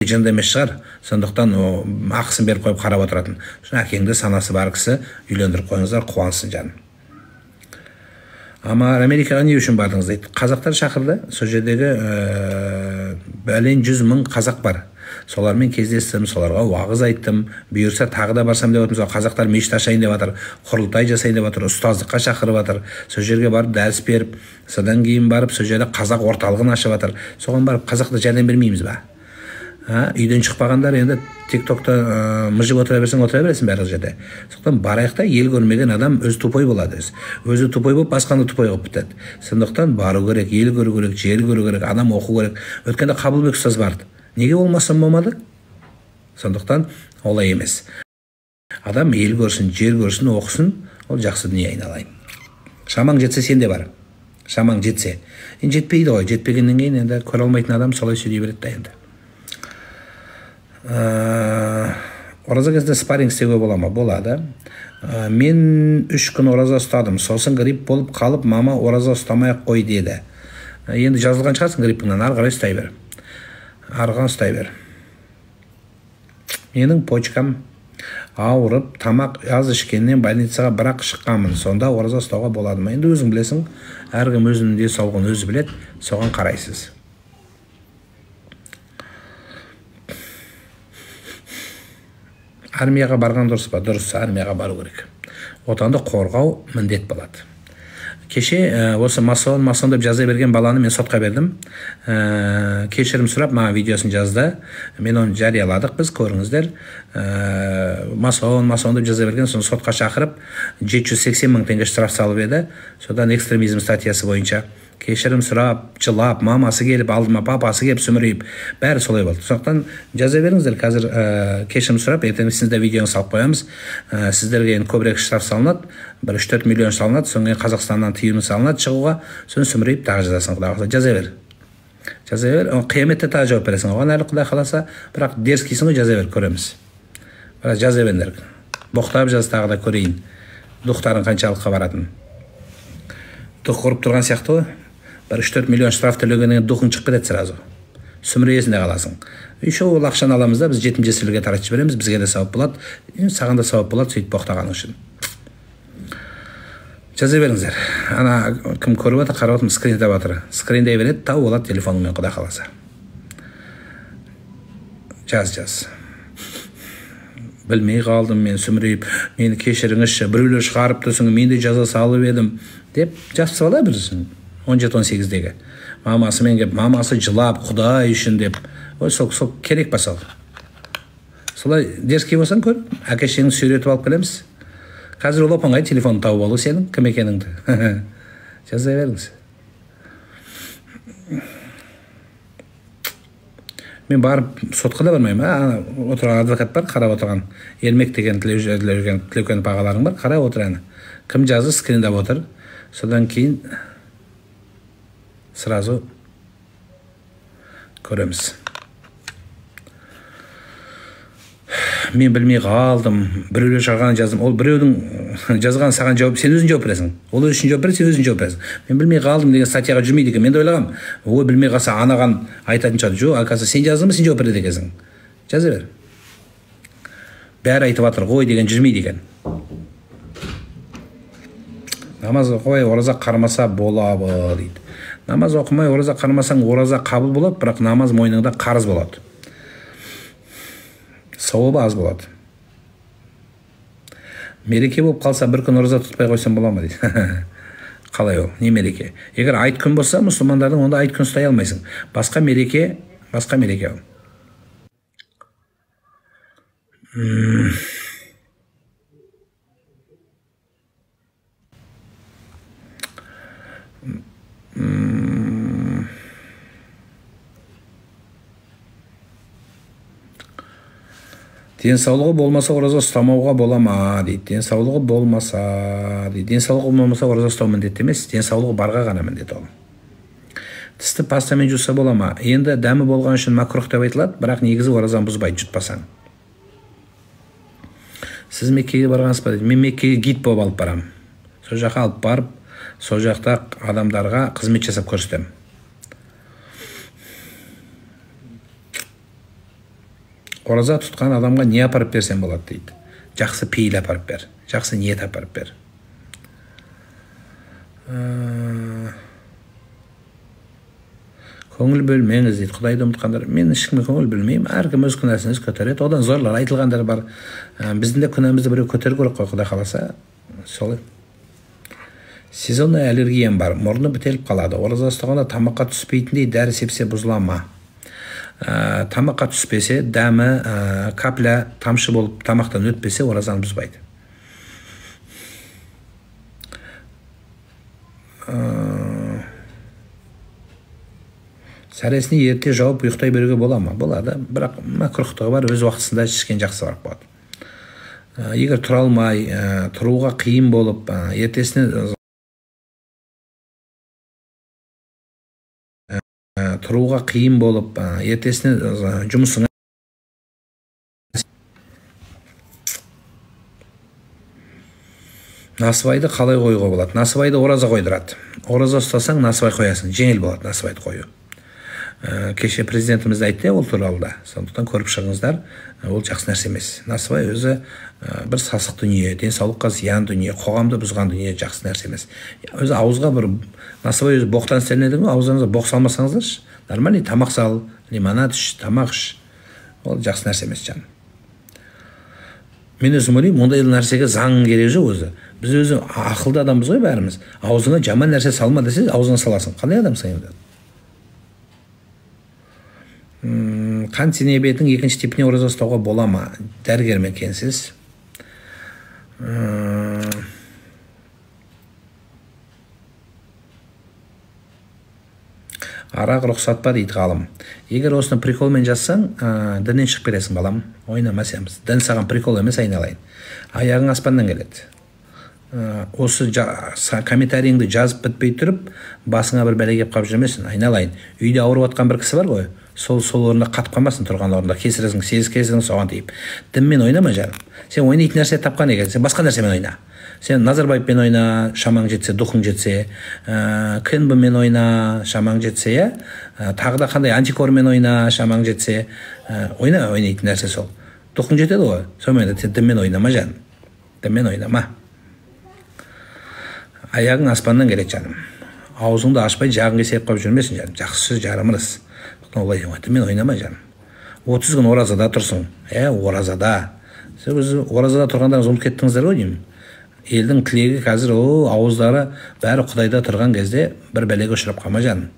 жынды емес шығар, сондықтан ақысын беріп қойып қарап отыратын. Әкеңді санасы бар кісі үйлендіріп қойыңыздар, қуансын жаным. Ама Америкаға не үшін бардыңыз дейді. Қазақтар шақырды. Сол жердегі бәлен 100 000 қазақ бар. Солармен кездестім, соларға уағыз айттым. Бұйырса тағы да барсам деп отырмыз. Қазақтар мешіт ашайын деп жатыр, құрылтай жасайын деп жатыр, ұстаздыққа шақырып жатыр. Сол жерге барып дәріс беріп, содан кейін барып сол жерде қазақ орталығын ашып жатыр. Соған барып қазақта жәрдем бермейміз ба? Үйден шықпағандар енді TikTokта мыжып отыра берсең отыра бересің бәрі жерде. Сондықтан барайықта, ел көрмеген адам өзі тупой болады. Өзі тупой болып, басқаны тупой қылып бітеді. Сондықтан бару керек, ел көру керек, жер көру керек, адам оқу керек. Өткенде Қабылбек ұстаз барды. Неге болмастан болмады? Сондықтан олай емес. Адам ел көрсін, жер көрсін, оқысын, ол жақсы дүние айналайын. Шамаң жетсе сен де бар. Шамаң жетсе. Енді жетпейді ғой. Жетпегеннен кейін енді көре алмайтын адам солай сөйлей береді да енді. Ораза кезінде спарринг істеуге бола ма? Болады. Мен 3 күн ораза ұстадым. Сосын грипп болып қалып, мама ораза ұстамай-ақ қой деді. Енді жазылған шығарсың гриппіңнен, ары қарай ұстай бер. Арған ұстай бер. Менің почкам ауырып, тамақ аз ішкеннен больницаға бірақ шыққанмын. Сонда ораза ұстауға болады ма? Енді өзің білесің, әркім өзінің денсаулығын өзі біледі, соған қарайсыз. Армияға барған дұрыс па? Дұрыс, армияға бару керек. Отанды қорғау міндет болады. Кеше осы масон деп жаза берген баланы мен сотқа бердім. Кешірім сұрап, маған видеосын жазды. Мен оны жарияладық, біз көріңіздер. Масон деп жаза берген, соны сотқа шақырып, 780 000 теңге штраф салып еді. Содан экстремизм статьясы бойынша кешірім сұрап, жылап, мамасы келіп, алдыма папасы келіп, сүмірейіп, бәрі солай болды. Сондықтан жаза беріңіздер, қазір кешірім сұрап, ертең сізді видеоны салып қоямыз. Сіздерге көбірек штраф салынады, 3-4 миллион салынады, соң Қазақстаннан тыйым салынады шығуға, соны сүмірейіп тағы жазасың, Құдай қаласа. Жаза бер. Жаза бер, қияметте тағы жауап бересің. Оған әлі Құдай қаласа, бірақ дерзкейсің ғой, жаза бер, көреміз. Бірақ жаза беріңдер. Боқтап жаз, тағы да көрейін. Дұқтарың қаншалыққа баратын. Дұқ ұрып тұрған сияқты ғой. 3-4 миллион штраф төлегеннен дұқың шығып кетеді сразу. Сүмірейесінде қаласың. Еще ол ақшаны аламыз да, біз жетім жесірлерге таратып жібереміз, бізге де сауап болады, саған да сауап болады, сөйтіп боқтағаның үшін. Жаза беріңіздер. Ана кім көріп отыр, қарап отырмын, скринде батыр. Скринде береді, тау болады телефонымен, Құдай қаласа. Жаз. Білмей қалдым, мен сүмірейіп, мені кешіріңізші, біреулер шығарып тұрсың, мен де жаза салып едім деп жазып сала бірсің. 17-18-дегі. Мамасымен кеп, мамасы жылап, Құдай үшін деп. Ой, сол керек па сол. Солай дерзкей болсаң көр, әке-шеңді сүйретіп алып келеміз. Қазір ол оп-оңай телефонды тауып алу сенің, кім екеніңді. Жаза беріңіз. Мен барып сотқа да бармаймын. Отырған адвокат бар, қарап отырған. Ермек деген Тілеукен пағаларың бар, қарап отырған. Кім жазды, скриндап отыр. Содан кейін сразу көреміз. Мен білмей қалдым, біреулер шығарған жаздым. Ол біреудің жазған саған жауап, сен өзің жауап бересің. Ол үшін жауап береді, сен өзің жауап бересің. Мен білмей қалдым деген статьяға жүрмейді екен. Мен де ойлағам, ой, білмей қалса анаған айтатын шығар. Жоқ, оказывается, сен жаздың ба, сен жауап береді екенсің. Жаза бер. Бәрі айтып жатыр, ғой деген жүрмейді екен. Намаз оқымай ораза қармаса болады дейді. Намаз оқымай ораза қармасаң ораза қабыл болады, бірақ намаз мойныңда қарыз болады. Сауабы аз болады. Мереке болып қалса бір күн ораза тұтпай қойсам бола ма дейді. Қалай ол? Не мереке? Егер айт күн болса, мұсылмандардың онда айт күн ұстай алмайсың. Басқа мереке ол. Денсаулығы болмаса ораза ұстамауға бола ма дейді. Денсаулығы болмаса ораза ұстау міндетті емес, денсаулығы барға ғана міндет ол. Тісті пастамен жуса бола ма? Енді дәмі болған үшін макрух деп айтылады, бірақ негізі оразаны бұзбайды жұтпасаң. Сіз Меккеге барғансыз ба дейді. Мен Меккеге гид болып алып барам. Сол жаққа алып барып, сол жақта адамдарға қызмет жасап көрсетем. Ораза тұтқан адамға не апарып берсем болады дейді. Жақсы пейіл апарып бер, жақсы ниет апарып бер. Көңіл бөлмеңіз дейді. Құдайды ұмытқандар. Мен ешкімге көңіл бөлмеймін. Әркім өз күнәсін өзі көтереді. Одан зорлар айтылғандар бар. Біздің де күнәмізді біреу көтеру керек қой, Құдай қаласа. Солай. Сезонный аллергиям бар. Мұрны бітеліп қалады. Ораза ұстағанда тамаққа түспейтіндей дәрі сепсе бұзыла ма? Тамаққа түспесе, дәмі капля тамшы болып тамақтан өтпесе, оразаны бұзбайды. Сәресіне ерте жауып ұйықтай беруге бола ма? Болады, бірақ макрухтығы бар, өз уақытысында ішкен жақсырақ болады. Егер тұра алмай, тұруға қиын болып, ертесіне жұмысыңа насыбайды қалай қоюға болады? Насыбайды ораза қойдырады. Ораза ұстасаң, насыбай қоясың. Жеңіл болады насыбайды қою. Кеше президентіміз айтты ол туралы да. Сондықтан көріп шығыңыздар, ол жақсы нәрсе емес. Насыбай өзі бір сасық дүние, денсаулыққа зиян дүние, қоғамды бұзған дүние жақсы нәрсе емес. Өзі ауызға бір насыбай өзі боқтан істелінеді ме? Аузыңызға боқ салмасаңыздаршы, нормальный тамақ сал, лимонад іш, тамақ іш. Ол жақсы нәрсе емес жаным. Мен өзім ойлаймын, ондай нәрсеге заң керек жоқ өзі. Біз өзі ақылды адамбыз ғой бәріміз. Аузыңа жаман нәрсе салма десе, аузыңа саласың. Қандай адамсың енді? Қант диабетінің екінші типіне ораза ұстауға бола ма? Дәрігермен келіңіз. Арақ рұқсат па дейді ғалым. Егер осыны приколмен жазсаң, діннен шығып кетесің балам. Ойнама сен. Дін саған прикол емес, айналайын. Аяғың аспаннан келеді. Осы комментарийіңді жазып бітпей тұрып, басыңа бір бәле кеп қалып жүрмесін, айналайын. Үйде ауырып жатқан бір кісі бар ғой. Сол орында қатып қалмасын, тұрған орында кесіріңіз, сегіз кесірің соған тиіп. Дінмен ойнама жаным. Сен ойнайтын нәрсе тапқан екен, сен басқа нәрсемен ойна. Сен Назарбаевпен ойна, шамаң жетсе, духың жетсе, КНБмен ойна, шамаң жетсе, тағы да қандай антикормен ойна, шамаң жетсе, ойнайтын нәрсе сол. Духың жетеді ғой, сонымен сен дінмен ойнама жаным. Дінмен ойнама. Аяғың аспаннан келеді жаным. Аузыңды ашпай жағың кесеп қалып жүрмесін жаным. Жақсы жарымырыз. Олай дінмен ойнама жаным. 30 күн оразада тұрсың. Оразада. Сіз оразада тұрғандарыңыз ұмытып кеттіңіздер ғой деймін. Елдің тілегі қазір ауыздары бәрі Құдайда тұрған кезде бір бәлеге ұшырап қалма жаным.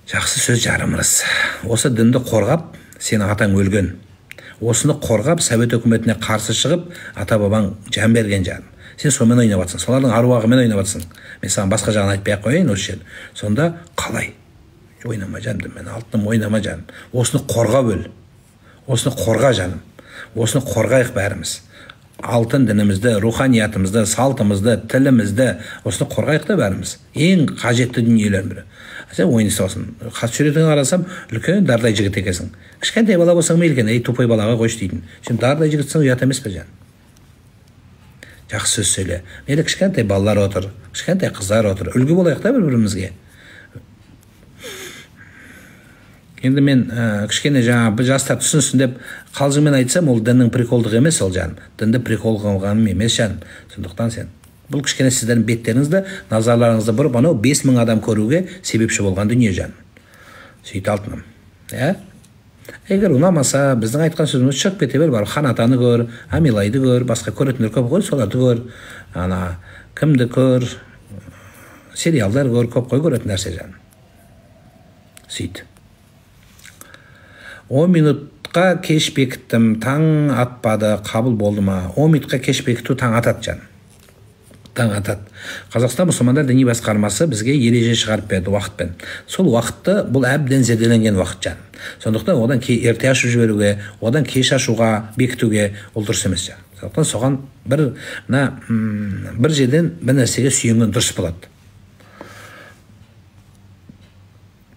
Жақсы сөз жарымырыз. Осы дінді қорғап, сенің атаң өлген. Осыны қорғап, Совет өкіметіне қарсы шығып, ата бабаң жан берген жаным. Сен сонымен ойнап жатсың, солардың аруағымен ойнап жатсың. Мен саған басқа жағын айтпай ақ қояйын осы жерде. Сонда қалай? Ойнама жаным, мен алтыным ойнама жаным. Осыны қорғап өл. Осыны қорға жаным. Осыны қорғайық бәріміз. Алтын дінімізді, руханиятымызды, салтымызды, тілімізді, осыны қорғайық да бәріміз. Ең қажетті дүниелердің бірі. Сен ойнайсың. Суретіңе қарасам, үлкен дардай жігіт екенсің. Кішкентай бала болсаң мейлі екен, тупой балаға қойшы дейтін. Сен дардай жігітсің, ұят емес пе жаным? Жақсы сөз сөйле. Мейлі кішкентай балалар отыр, кішкентай қыздар отыр. Үлгі болайық та бір-бірімізге. Енді мен кішкене жаңа жастар түсінсін деп қалжыңмен айтсам, ол діннің приколдық емес ол жаным. Дінді прикол қылғаным емес жаным. Сондықтан сен бұл кішкене сіздердің беттеріңізді, назарларыңызды бұрып, анау 5000 адам көруге себепші болған дүние жаным. Сөйт алтыным. Егер ұнамаса, біздің айтқан сөзіміз шығып кете бер, бар Ханатаны көр, Амилайды көр, басқа көретіндер көп қой, соларды көр, кімді көр, сериалдар көр, көп қой көретін нәрсе жаным. Сөйт. 10 минутқа кеш бекіттім, таң атпады, қабыл болды ма? 10 минутқа кеш бекіту таң атады жаным. Таң атады. Қазақстан мұсылмандар діни басқармасы бізге ереже шығарып берді уақытпен. Сол уақытты бұл әбден зерделенген уақыт жаным. Сондықтан одан ерте ашып жіберуге, одан кеш ашуға, бекітуге ол дұрыс емес жаным. Сондықтан соған бір жерден бір нәрсеге сүйенген дұрыс болады.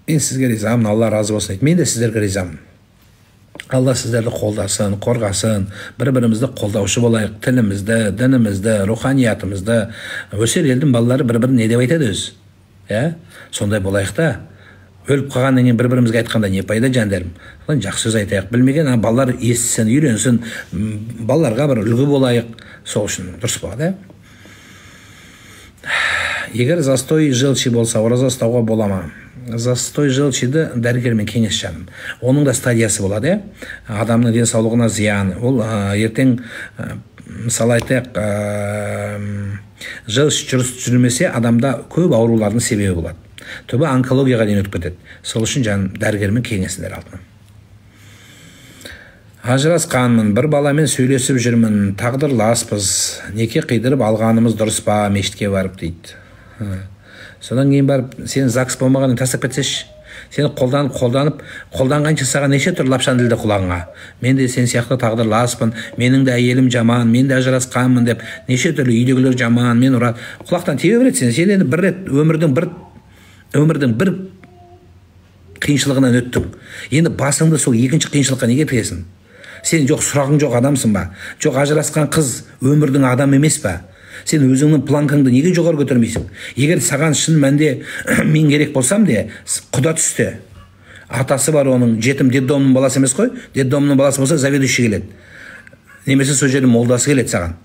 Мен сізге ризамын, Алла разы болсын дейді. Мен де сіздерге ризамын. Алла сіздерді қолдасын, қорғасын, бір-бірімізді қолдаушы болайық, тілімізді, дінімізді, руханиятымызды. Өсер елдің балалары бір-бірін не деп айтады өзі? Сондай болайық та. өліп қалғаннан кейін бір-бірімізге айтқанда не пайда жандарым? Жақсы сөз айтайық. Білмеген балалар естісін, үйренсін, балаларға бір үлгі болайық. Сол үшін дұрыс болады. Егер застой желчи болса, ораза ұстауға бола ма? Застой желчиді дәрігермен кеңес жаным. Оның да стадиясы болады. Адамның денсаулығына зиян. Ол ертең мысалы айтайық, желчи жүрмесе адамда көп аурулардың себебі болады. Түбі онкологияға дейін өтіп кетеді. Сол үшін жаным дәрігермен кеңесіңдер алдым. Ажырасқанмын, бір баламен сөйлесіп жүрмін, тағдырласпыз, неке қидырып алғанымыз дұрыс па, мешітке барып дейді. Содан кейін барып, сен ЗАГС болмағанын тастап кетсеш, сені қолданғанша саған неше түрлі лапшан ділді құлағыңа. Мен де сен сияқты тағдырласпын, менің де әйелім жаман, мен де ажырасқанмын деп, неше түрлі үйдегілер жаман, мен ұрат. Құлақтан тебе береді сен енді бір рет өмірдің бір қиыншылығынан өттің. Енді басыңды сол екінші қиыншылыққа неге тігесің? Сен жоқ сұрағың жоқ адамсың ба? Жоқ ажырасқан қыз өмірдің адамы емес па? Сен өзіңнің планкаңды неге жоғары көтермейсің? Егер саған шын мәнде мен керек болсам де, құда түсте. Атасы бар оның, жетім детдомның баласы емес қой. Детдомның баласы болса, заведующий келеді. Немесе сол жердің молдасы келеді саған.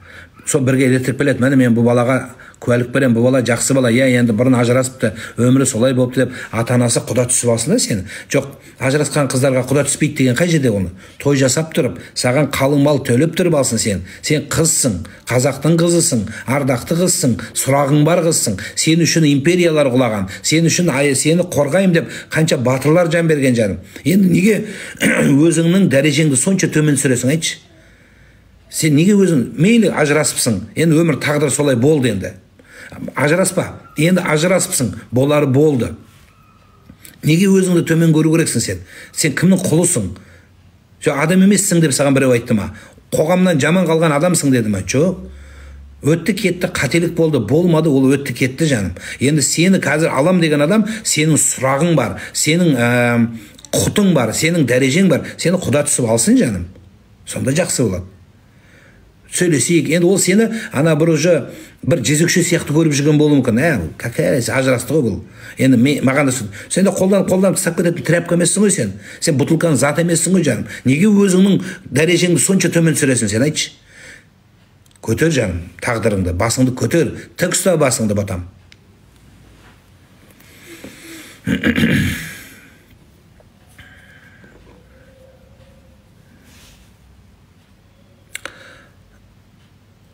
Сол бірге елестіріп келеді. Мәне мен бұл балаға куәлік берем, бұл бала жақсы бала, енді бұрын ажырасыпты, өмірі солай болыпты деп, ата-анасы құда түсіп алсын да сені. Жоқ, ажырасқан қыздарға құда түспейді деген қай жерде оны? Той жасап тұрып, саған қалың мал төлеп тұрып алсын сен. Сен қызсың, қазақтың қызысың, ардақты қызсың, сұрағың бар қызсың. Сен үшін империялар құлаған, сен үшін сені қорғайым деп қанша батырлар жан берген жаным. Енді неге өзіңнің дәрежеңді сонша төмен түсіресің, айтшы? Сен неге өзің мейлі ажырасыпсың, енді өмір тағдыр солай болды енді. Ажыраспа, енді ажырасыпсың, болары болды. Неге өзіңді төмен көру керексің сен? Сен кімнің құлысың? Жоқ, адам емессің деп саған біреу айтты ма? Қоғамнан жаман қалған адамсың деді ма? Жоқ. Өтті кетті, қателік болды, болмады, ол өтті кетті жаным. Енді сені қазір алам деген адам, сенің сұрағың бар, сенің құтың бар, сенің дәрежең бар, сені құда түсіп алсын жаным. Сонда жақсы болады. Сөйлесейік. Енді ол сені бір жезөкше сияқты көріп жүрген болуы мүмкін. Какая ажырасты ғой бұл. Енді маған да сен де қолдан тастап кететін тряпка емессің ғой сен. Сен бутылканың зат емессің ғой жаным. Неге өзіңнің дәрежеңді сонша төмен түсіресің сен, айтшы? Көтер жаным тағдырыңды, басыңды көтер, тік ұста басыңды батам.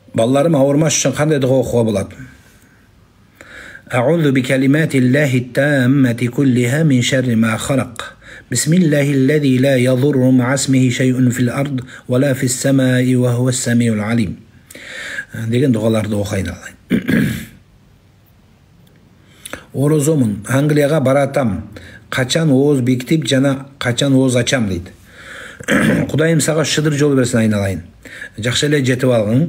Балаларым ауырмас үшін қандай дұға оқуға болады? Аъузу бикалиматиллахи таммати куллиха мин шарри ма халақ. Бисмиллахиллади ла ядурру ма'a исмихи шай'ун фил ард ва ла фис сама'i ва хуа ас-сами'ул алим. Деген дұғаларды оқайын алайын. Оразомын, Англияға баратам. Қачан оз бекітіп, жана қачан оз ачам дейді. Құдайым саға шыдыр жол берсін айналайын. Жақсы еле жетіп алғың.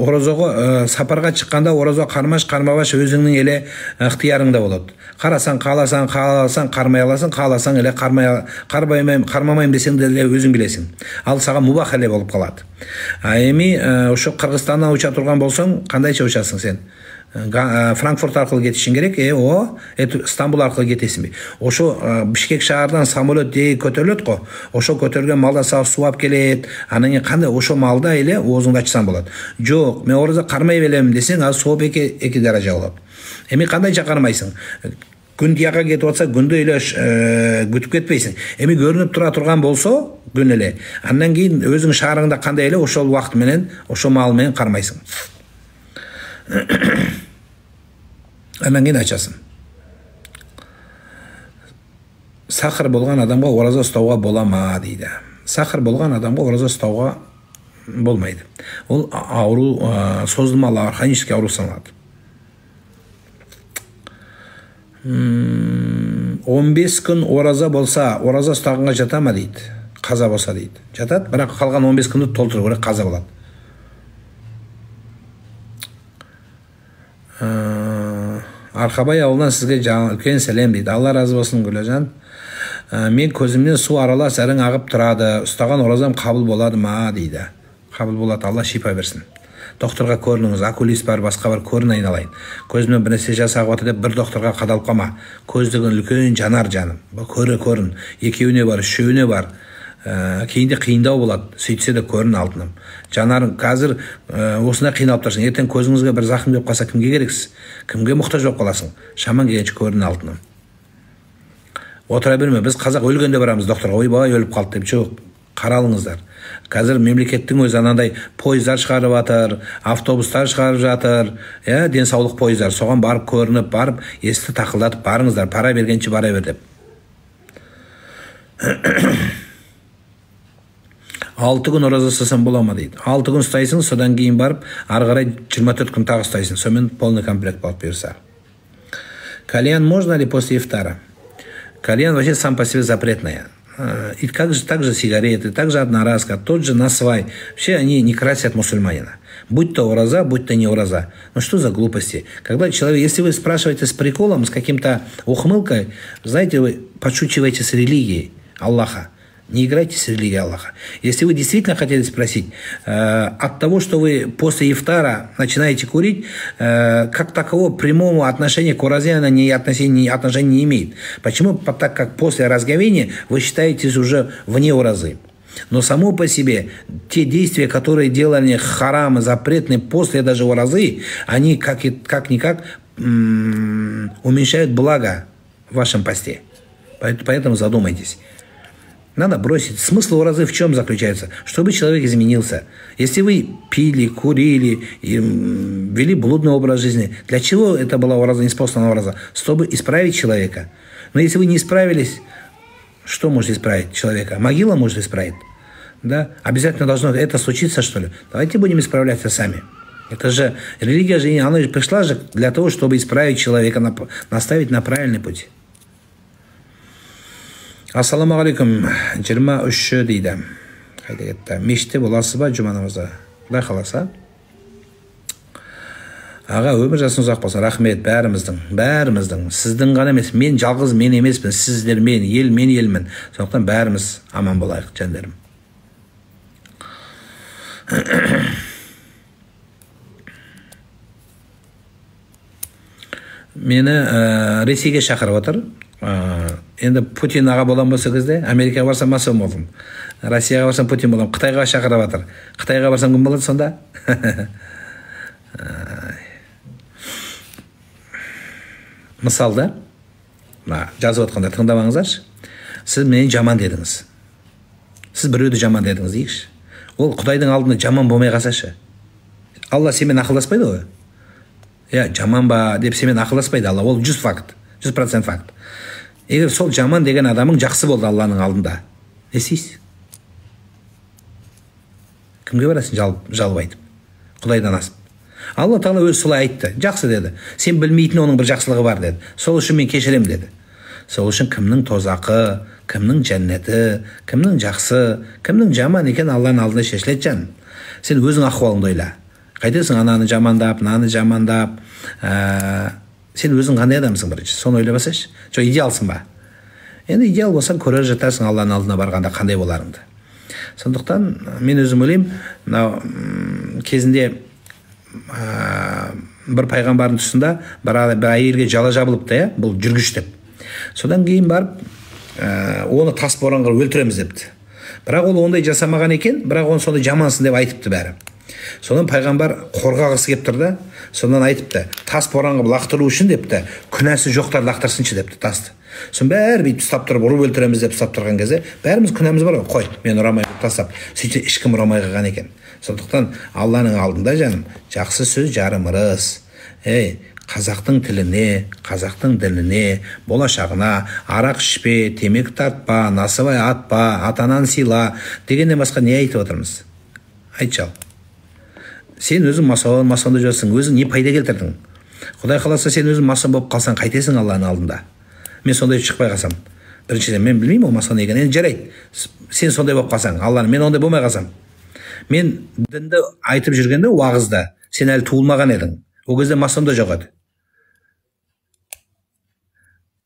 Оразоға сапарға шыққанда оразо қармабаш өзіңнің еле ықтиярыңда болады. Қарасаң, қаласаң, қармай аласың, қаласаң еле қармамайым десең де өзің білесің. Ал саға мубах еле болып қалады. Эми ошо Қырғызстаннан уча тұрған болсаң, қандайша учасың сен? Франкфурт арқылы кетішін керек, Стамбул арқылы кетесің бе? Ошо Бишкек шаардан самолет көтөрүлөт го. Ошо көтөргөн малда сага суап келет. Анан кандай ошо малда эле оозуңду ачсаң болот. Жок, мен ораза кармай белем десең, ал сооп эки даража болот. Эми кандайча кармайсың? Күн тияка кетип атса, күндө эле күтүп кетпейсиң. Эми көрүнүп тура турган болсо, күн эле. Андан кийин өзүң шаарыңда кандай эле ошол убакыт менен, ошо мал менен кармайсың. Анан кейін ачасың. Сахар болған адамға ораза ұстауға бола ма дейді. Сахар болған адамға ораза ұстауға болмайды. Ол ауру, созылмалы хронический ауру саналады. 15 күн ораза болса, ораза ұстағанға жата ма дейді. Қаза болса дейді. Жатады, бірақ қалған 15 күнді толтыру керек, қаза болады. Арқабай ауылынан сізге үлкен сәлем дейді. Алла разы болсын Гүлжан. Мен көзімнен су аралас әрің ағып тұрады. Ұстаған оразам қабыл болады ма дейді. Қабыл болады, Алла шипа берсін. докторға көрініңіз, окулист бар, басқа бар, көрін айналайын. Көзімнен бір нәрсе жасап отыр деп бір докторға қадалып қалма. Көздігін үлкен жанар жаным. Көрін. Екеуіне бар, үшеуіне бар. Кейінде қиындау болады, сөйтсе де көрін алтыным. Жанарың қазір осында қиналып тұрсың, ертең көзіңізге бір зақым деп қалса кімге керексіз? Кімге мұқтаж болып қаласың? Шаман келгенше көрін алтыным. Отыра берме, біз қазақ өлгенде барамыз докторға, ойбай өліп қалды деп. Жоқ, қаралыңыздар. Қазір мемлекеттің өзі анандай пойыздар шығарып жатыр, автобустар шығарып жатыр, денсаулық пойыздар. Соған барып көрініп, барып есті тақылдатып барыңыздар, пара бергенше бара бер деп. 6 күн ораза ұстасаң бола ма дейді. 6 күн ұстайсың, содан кейін барып, ары қарай 24 күн тағы ұстайсың. Сонымен полный комплект болып берсе. Кальян можно ли после ифтара? Кальян вообще сам по себе запретная. И также сигареты, также одноразка, тот же насвай. Вообще они не красят мусульманина. Будь то ураза, будь то не ураза. Ну что за глупости? Когда человек, если вы спрашиваете с приколом, с каким-то ухмылкой, знаете, вы подшучиваете с религией Аллаха. Не играйте с религией Аллаха. Если вы действительно хотели спросить, от того, что вы после ифтара начинаете курить, как такового прямого отношения к уразе она отношения не имеет. Почему? Так как после разговения вы считаетесь уже вне уразы. Но само по себе те действия, которые делали харамы, запретные после даже уразы, они как-никак уменьшают благо в вашем посте. Поэтому задумайтесь. Надо бросить. Смысл уразы в чем заключается? Чтобы человек изменился. Если вы пили, курили, вели блудный образ жизни, для чего это была ураза, неспослана ураза? Чтобы исправить человека. Но если вы не исправились, что может исправить человека? Могила может исправить. Да? Обязательно должно это случиться, что ли? Давайте будем исправляться сами. Это же религия же, она же пришла же для того, чтобы исправить человека, наставить на правильный путь. Ассаламу алейкум, 23 дейді. Қайда кетті? Мешітте боласыз ба жұма намазда? Құдай қаласа. Аға, өмір жасың ұзақ болсын. Рахмет бәріміздің. Сіздің ғана емес, мен жалғыз мен емеспін. Сіздер мен елмін. Сондықтан бәріміз аман болайық, жандерім. Мені Ресейге шақырып отыр. Енді Путин аға болам болса кезде, Америкаға барсам масом болдым. Россияға барсам Путин болам. Қытайға шақырып жатыр. Қытайға барсам кім болады сонда? Мысалда, жазып отқанда тыңдамаңыздаршы. Сіз мені жаман дедіңіз. Сіз біреуді жаман дедіңіз дейікші. Ол Құдайдың алдында жаман болмай қалсашы. Алла сенімен ақылдаспайды ғой. Жаман ба деп сенімен ақылдаспайды Алла. Ол 100% факт. Егер сол жаман деген адамың жақсы болды Алланың алдында, не істейсіз? Кімге барасың жалып айтып? Құдайдан асып. Алла Тағала өзі солай айтты, жақсы деді. Сен білмейтін оның бір жақсылығы бар деді. Сол үшін мен кешірем деді. Сол үшін кімнің тозақы, кімнің жәннеті, кімнің жақсы, кімнің жаман екен Алланың алдында шешіледі жан. Сен өзің ахуалыңды ойла. Қайтесің ананы жамандап, мынаны жамандап, сен өзің қандай адамсың бірінші, соны ойлабасайшы. Жоқ, идеалсың ба? Енді идеал болсаң, көрер жатарсың Алланың алдына барғанда қандай боларыңды. Сондықтан мен өзім ойлаймын, мынау кезінде бір пайғамбардың тұсында бір әйелге жала жабылыпты, бұл жүргіш деп. Содан кейін барып, оны тас боранға өлтіреміз депті. Бірақ ол ондай жасамаған екен, бірақ оны сондай жамансың деп айтыпты бәрі. Содан пайғамбар қорғағысы кеп тұрды, содан айтыпты, тас боранға лақтыру үшін депті, күнәсі жоқтар лақтырсыншы депті тасты. Соң бәрі бүйтіп ұстап тұрып, ұрып өлтіреміз деп ұстап тұрған кезде, бәріміз күнәміз бар ғой, қой, мен ұрамай тастап, сөйтсе ешкім ұрамай қалған екен. Сондықтан Алланың алдында жаным, жақсы сөз жарым ырыс. Қазақтың тіліне, қазақтың діліне, болашағына, арақ ішпе, темекі тартпа, насыбай атпа, атанан сыйла дегеннен басқа не айтып отырмыз? Айтшы ал. Сен өзің масонда жүрсің, өзің не пайда келтірдің? Құдай қаласа сен өзің масон болып қалсаң, қайтесің Алланың алдында? Мен сондай шықпай қалсам, біріншіден мен білмеймін ол масон екенін, енді жарайды. Сен сондай болып қалсаң, Алланың, мен ондай болмай қалсам. Мен дінді айтып жүргенде уағызда, сен әлі туылмаған едің. Ол кезде масонда жоқ еді.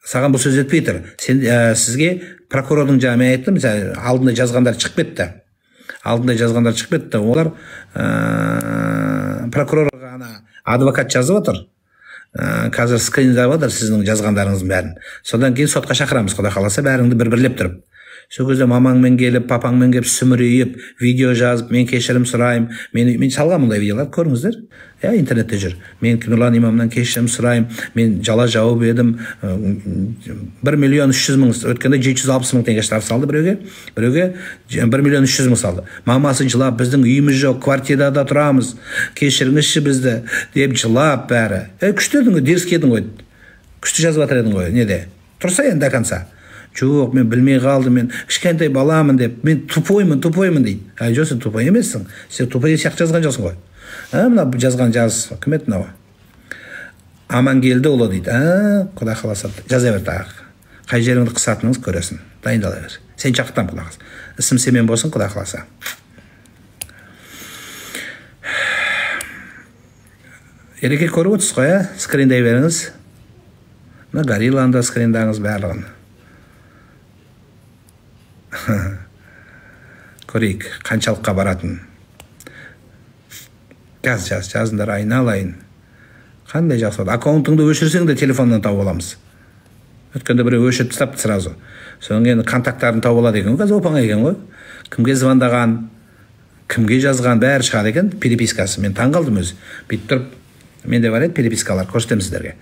Саған бұл сөз етпей тұр. Сізге прокурордың жаңа мен айттым, алдында жазғандар шығып кетті. Олар прокурорға ана адвокат жазып отыр. Қазір скринда отыр сіздің жазғандарыңыздың бәрін. Содан кейін сотқа шақырамыз, Құдай қаласа, бәріңді бір-бірлеп тұрып. Сол кезде мамаңмен келіп, папаңмен келіп сүмірейіп, видео жазып, мен кешірім сұрайым. Мен салғам мұндай видеолар, көріңіздер. Интернетте жүр. Мен Нұрлан имамнан кешірім сұрайым. Мен жала жауып едім. 1.300.000, өткенде 760.000 теңге штраф салды біреуге. Біреуге 1.300.000 салды. Мамасы жылап, біздің үйіміз жоқ, квартирада тұрамыз. Кешіріңізші бізді деп жылап бәрі. Күшті едің ғой, дерзкий едің ғой. Күшті жазып жатыр едің ғой, неде? Тұрса енді до конца. Жоқ, мен білмей қалдым, мен кішкентай баламын деп, мен тупоймын дейді. Жоқ, сен тупой емессің. Сен тупой сияқты жазған жоқсың ғой. Мына жазған жаз, кім еді мынау? Амангелді ұлы дейді. Құдай қаласа, жаза бер тағы. Қай жеріңді қысатыныңыз көресің. Дайындала бер. Сен шақыртам, Құдай қаласа. Ісім семен болсын, Құдай қаласа. Ереке көріп отырсыз ғой, скриндай беріңіз. Мына горилланы да скриндаңыз барлығын. Көрейік, қаншалыққа баратын. Жазындар, айналайын. Қандай жақсы болады. Аккаунтыңды өшірсең де телефоннан тауып аламыз. Өткенде біреу өшіріп тастапты сразу. Содан кейін контакттарын тауып алады екен. Қазір оп-оңай екен ғой. Кімге звондаған, кімге жазған, бәрі шығады екен, перепискасы. Мен таң қалдым өзі. Бүйтіп тұрып, менде бар еді перепискалар, көрсетемін сіздерге.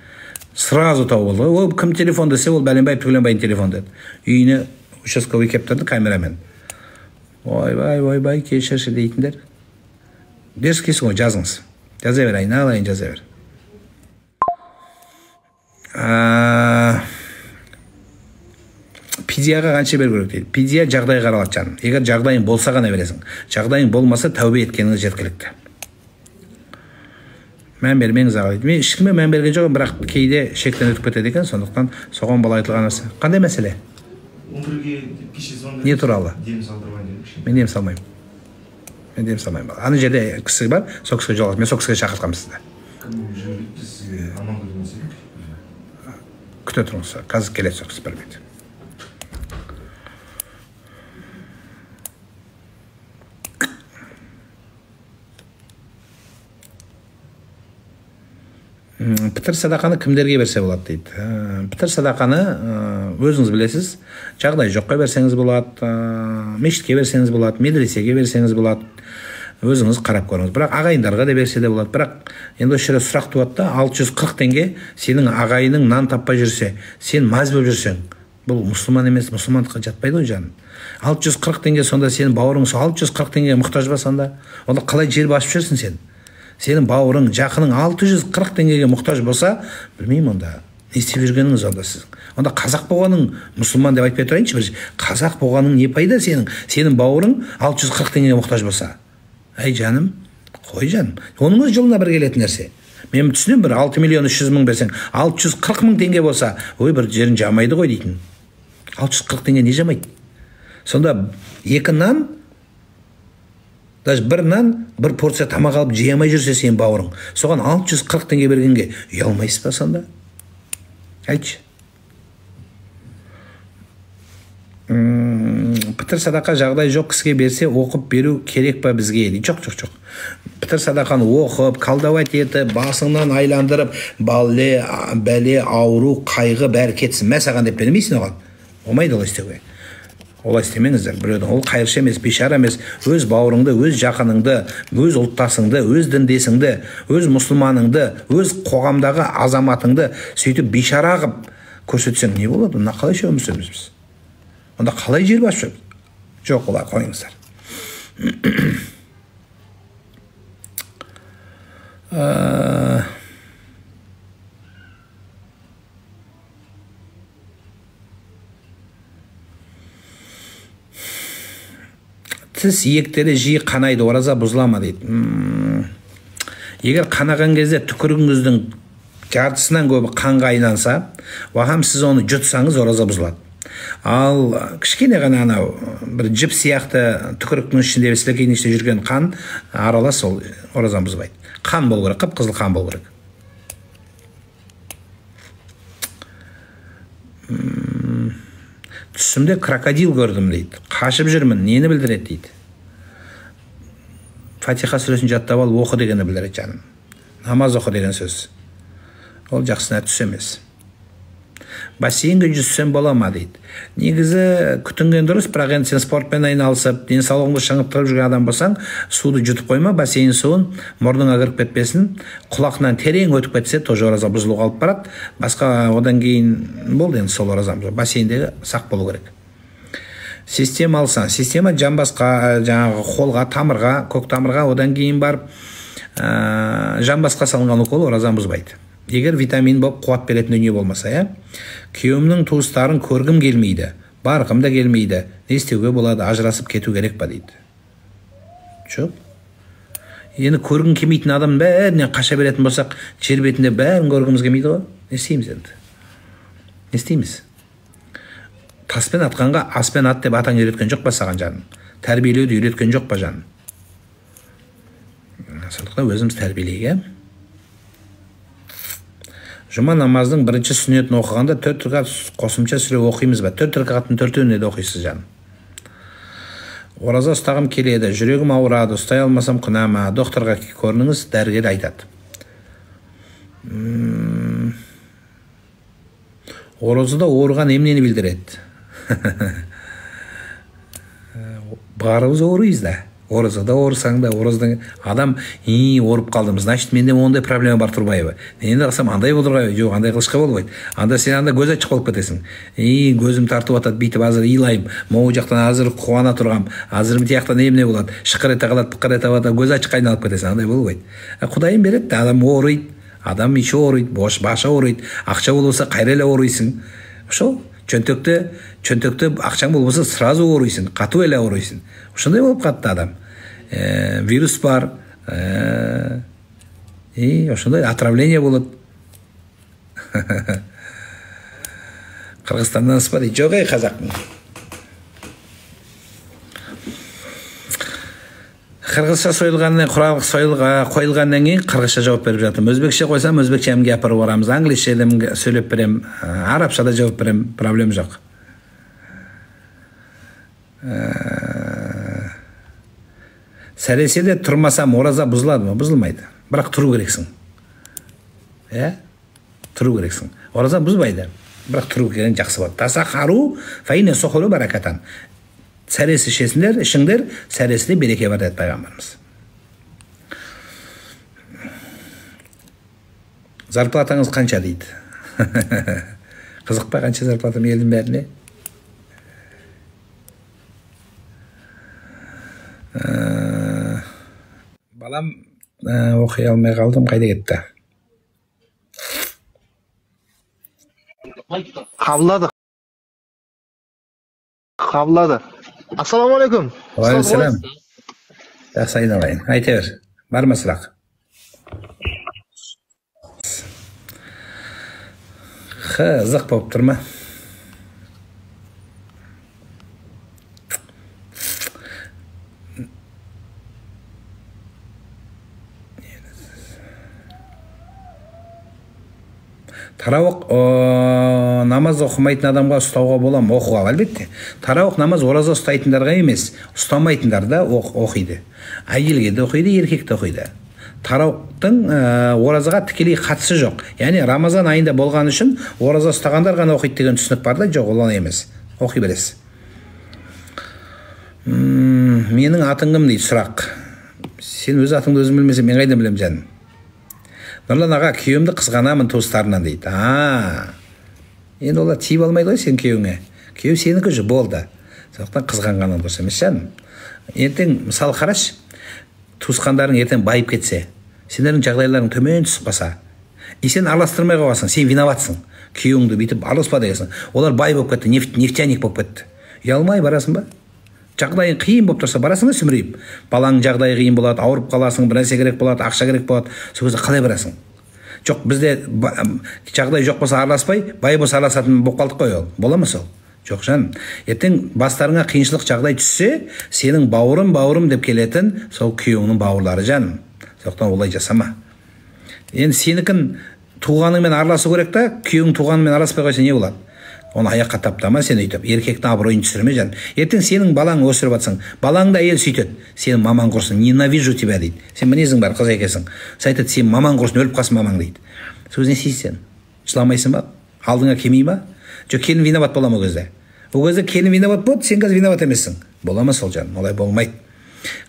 Сразу тауып алды. Ол кім телефон десе, ол Бәленбаев Түгеленбайдың телефон деді. Үйіне участковый кеп тұрды, камерамен. Ойбай, кешірші дейтіндер. Дерзкейсің ғой, жазыңыз. Жаза бер, айналайын, жаза бер. Пидияға қанша беру керек дейді. Пидия жағдай қаралады жаным. Егер жағдайың болса ғана бересің. Жағдайың болмаса тәубе еткеніңіз жеткілікті. Мән бермеңіз аға дейді. Мен ешкімге мән берген жоқпын, бірақ кейде шектен өтіп кетеді екен, сондықтан соған бала айтылған нәрсе. Қандай мәселе? Не туралы? Мен дем салмаймын. Ана жерде кісі бар, сол кісіге жолығасыз. Мен сол кісіге шақыртқам сізді. Күте тұрыңыз, қазір келеді сол кісі білмейді. Пітір садақаны кімдерге берсе болады дейді. Пітір садақаны өзіңіз білесіз, жағдай жоққа берсеңіз болады, мешітке берсеңіз болады, медресеге берсеңіз болады, өзіңіз қарап көріңіз. Бірақ ағайындарға да берсе де болады. Бірақ енді осы жерде сұрақ туады да, 640 теңге сенің ағайының нан таппай жүрсе, сен маз болып жүрсең, бұл мұсылман емес, мұсылмандыққа жатпайды ғой жаным. 640 теңге сонда сенің бауырың 640 теңге мұқтаж ба сонда? Онда қалай жер басып жүрсің сен? Сенің бауырың, жақының 640 теңгеге мұқтаж болса, білмеймін онда. Не істеп жүргеніңіз онда сіз? Онда қазақ болғаның, мұсылман деп айтпай тұрайыншы бір. Қазақ болғаның не пайда сенің? Сенің бауырың 640 теңгеге мұқтаж болса. Әй жаным, қой жаным. Оның өз жылына бір келетін нәрсе. Мен түсінем, бір 6.300.000 берсең, 640.000 теңге болса, ой, бір жерін жамайды ғой дейтін. 640 теңге не жамайды? Сонда екі нан, даже бір нан, бір порция тамақ алып жей алмай жүрсе сен бауырың, соған 640 теңге бергенге ұялмайсыз ба сонда? Айтшы. Пітір садақа жағдай жоқ кісіге берсе, оқып беру керек па бізге? Жоқ. Пітір садақаны оқып, колдовать етіп, басыңнан айландырып, бәле, ауру, қайғы бәрі кетсін. Мә саған деп бермейсің оған. Олмайды олай істеуге. Олай істемеңіздер, біреудің. Ол қайыршы емес, бейшара емес. Өз бауырыңды, өз жақыныңды, өз ұлттасыңды, өз діндесіңді, өз мұсылманыңды, өз қоғамдағы азаматыңды сөйтіп бейшара қып көрсетсең не болады? Мына қалай өмір сүреміз біз? Онда қалай жер басып жүрміз? Жоқ, олай қойыңыздар. Тіс иектері жиі қанайды, ораза бұзылама дейді. Егер қанаған кезде түкірігіңіздің жартысынан көбі қанға айналса, оған сіз оны жұтсаңыз ораза бұзылады. Ал кішкене ғана анау бір жіп сияқты түкіріктің ішінде сілекейдің ішінде жүрген қан аралас, ол оразаны бұзбайды. Қан болу керек, қып-қызыл қан болу керек. Түсімде крокодил көрдім дейді. Қашып жүрмін, нені білдіреді дейді. Фатиха сүресін жаттап алып оқы дегенді білдіреді жаным. Намаз оқы деген сөз. Ол жақсына түс емес. Бассейнге жүзсем бола ма дейді. Негізі күтінген дұрыс, бірақ енді сен спортпен айналысып, денсаулығыңды шыңғыртып жүрген адам болсаң, суды жұтып қойма, бассейн суын мұрныңа кіріп кетпесін, құлақынан терең өтіп кетсе, тоже ораза бұзылуға алып барады. Басқа одан кейін болды енді сол ораза. Бассейндегі сақ болу керек. Система алсаң, система жамбасқа, жаңағы қолға, тамырға, көк тамырға, одан кейін барып жамбасқа салынған укол оразаны бұзбайды. Егер витамин болып қуат беретін дүние болмаса, күйеуімнің туыстарын көргім келмейді, барғым да келмейді, не істеуге болады, ажырасып кету керек па дейді. Жоқ. Енді көргім келмейтін адам бәрінен қаша беретін болсақ, жер бетінде бәрін көргіміз келмейді ғой. Не істейміз енді? Не істейміз? Таспен атқанға аспен ат деп атаң үйреткен жоқ па саған жаным? Тәрбиелеуді үйреткен жоқ па жаным? Сондықтан өзіміз тәрбиелейік, Жұма намаздың бірінші сүннетін оқығанда 4 ракат қосымша сүре оқимыз ба? 4 ракаттың 4-іне де оқисыз жаным. Ораза ұстағым келеді, жүрегім ауырады, ұстай алмасам күнә ма? Докторға көрініңіз, дәрігер айтады. Оразада ауырған емнені білдіреді? Барымыз ауырыз да. Оразада ауырсаң да, оразадан адам ауырып қалдым, значит менде ондай проблема бар Турбаева. Енді қылсам андай болдырғай, жоқ, андай қылышқа болмайды. Анда сен анда көз ашық болып кетесің. Көзім тартып атады, бүйтіп азыр илайым, моу жақтан азыр қуана тұрғам, азыр тияқтан емне болады, шықыр ете қалады, пықыр ете қалады, көз ашық айналып кетесің, андай болмайды. Құдайым береді, адам ауырайды, адам еще ауырайды, башы ауырайды, ақша болса қайрелі ауырайсың. Ошол чөнтөктө акчаң болбосо сразу ауырайсың, катуу эле ауырайсың. Ошондой болуп катты адам. Вирус бар, ошондой отравление болот. Кыргызстандан ыспа дейт. Жок, казактын. Кыргызча союлгандан курал коюлгандан кийин кыргызча жооп берип жатам. Өзбекче койсам өзбекче эмге апарып барамыз. Англисче сөйлөп берем, арабчада жооп берем, проблем жок. Сәреседе турмасам ораза бузуладымы? Бузулмайды. Бирок туруу керексиң. Туруу керексиң. Ораза бузбайды. Бирок туруу керек жакшы болот. Тасахару файне сохолу баракатан. Сәресі ішіңдер, сәресіне береке бар деді пайғамбарымыз. Зарплатаңыз қанша дейді? Қызық па қанша зарплатам елдің бәріне? Балам оқи алмай қалдым, қайда кетті? Қабылады. Ассаламалейкум. Уағалейкум. Жақсы айналайын. Айта бер. Бар ма сұрақ? Қызық болып тұр ма? Тарауық намаз оқымайтын адамға ұстауға болам, оқуға әлбетте. Тарауық намаз ораза ұстайтындарға емес, ұстамайтындар да оқиды. Әйелге де оқиды, еркек те оқиды. Тарауықтың оразаға тікелей қатысы жоқ. Яғни Рамазан айында болған үшін ораза ұстағандар ғана оқиды деген түсінік бар да, жоқ, ол емес. Оқи бересіз. Менің атың кім дейді сұрақ. Сен өз атыңды өзің білмесең, мен қайдан білем жаным? Нұрлан аға, күйеуімді қызғанамын туыстарынан дейді. Енді олар тиіп алмайды ғой сен күйеуіңе. Күйеу сенікі же болды. Сондықтан қызғанғаннан дұрыс емес жаным. Ертең мысалы қараш, туысқандарың ертең байып кетсе, сендердің жағдайларың төмен түсіп қалса, сен араластырмай қойғансың, сен виноватсың. Күйеуіңді бүйтіп араласпа дегенсің. Олар бай болып кетті, нефтяник болып кетті. Ұялмай барасың ба? Жағдайың қиын болып тұрса барасың ба сүмірейіп? Балаң жағдайы қиын болады, ауырып қаласың, бір нәрсе керек болады, ақша керек болады. Сол кезде қалай барасың? Жоқ, бізде жағдай жоқ болса араласпай, бай болса араласатын болып қалдық қой ол. Бола ма сол? Жоқ жаным. Ертең бастарыңа қиыншылық жағдай түссе, сенің бауырым деп келетін сол күйеуіңнің бауырлары жаным. Сондықтан олай жасама. Енді сенікін туғаныңмен араласу керек та, күйеуің туғаныңмен араласпай қойса не болады? Оны аяққа таптама, сен өйтіп еркектің абыройын түсірме жан. Ертең сенің балаң өсіріп жатсың, балаңды әйел сөйтеді, сенің мамаң құрсын, ненавижу тебя дейді. Сен мінезің бар, қыз екенсің. Айтады, сен мамаң құрсын, өліп қалсын мамаң дейді. Сөз не істейсің сен? Жыламайсың ба? Алдыңа келмей ма? Жоқ, келін виноват бола ма ол кезде? Ол кезде келін виноват болды, сен қазір виноват емессің. Бола ма сол жаным? Олай болмайды.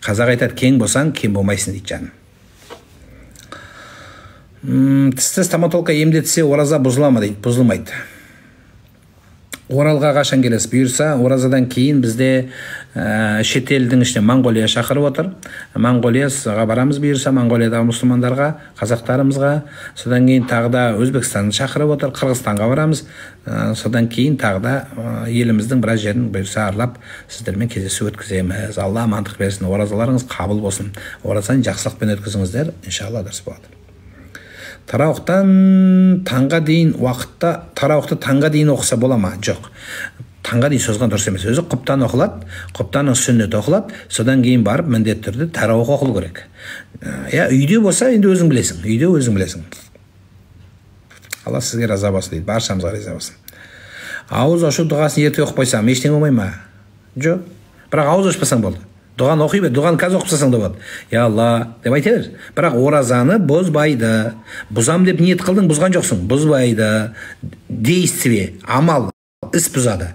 Қазақ айтады, кең болсаң, кем болмайсың дейді жаным. Тісті стоматологқа емдетсе, ораза бұзыла ма дейді? Бұзылмайды. Оралға қашан келесіз? Бұйырса, оразадан кейін бізде шетелдің ішіне Монғолия шақырып отыр. Монғолияға барамыз бұйырса, Монғолиядағы мұсылмандарға, қазақтарымызға. Содан кейін тағы да Өзбекстанды шақырып отыр, Қырғызстанға барамыз. Содан кейін тағы да еліміздің біраз жерін бұйырса аралап сіздермен кездесу өткіземіз. Алла амандық берсін, оразаларыңыз қабыл болсын. Оразаны жақсылықпен өткізіңіздер, иншалла дұрыс болады. Тарауықтан таңға дейін уақытта, тарауықты таңға дейін оқыса бола ма? Жоқ. Таңға дейін созған дұрыс емес. Өзі құптан оқылады, құптанның сүннеті оқылады, содан кейін барып міндетті түрде тарауық оқылу керек. Үйде болса, енді өзің білесің. Үйде өзің білесің. Алла сізге раза болсын дейді, баршамызға раза болсын. Ауыз ашу дұғасын ерте оқып қойсам, ештеңе болмай ма? Жоқ. Бірақ ауыз ашпасаң болды. Дұғаны оқи бер, дұғаны қазір оқып тастасаң да болады. Я Алла деп айта бер. Бірақ оразаны бұзбайды. Бұзам деп ниет қылдың, бұзған жоқсың. Бұзбайды. Действие, амал, іс бұзады.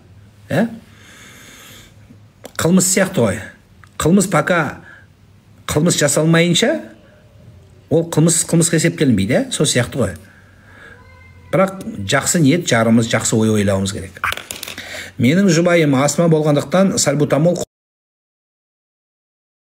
Қылмыс сияқты ғой. Қылмыс пока қылмыс жасалмайынша, ол қылмысқа есептелінбейді, сол сияқты ғой. Бірақ жақсы ниет, жарымыз жақсы ой ойлауымыз керек. Менің жұбайым астма болғандықтан сальбутамол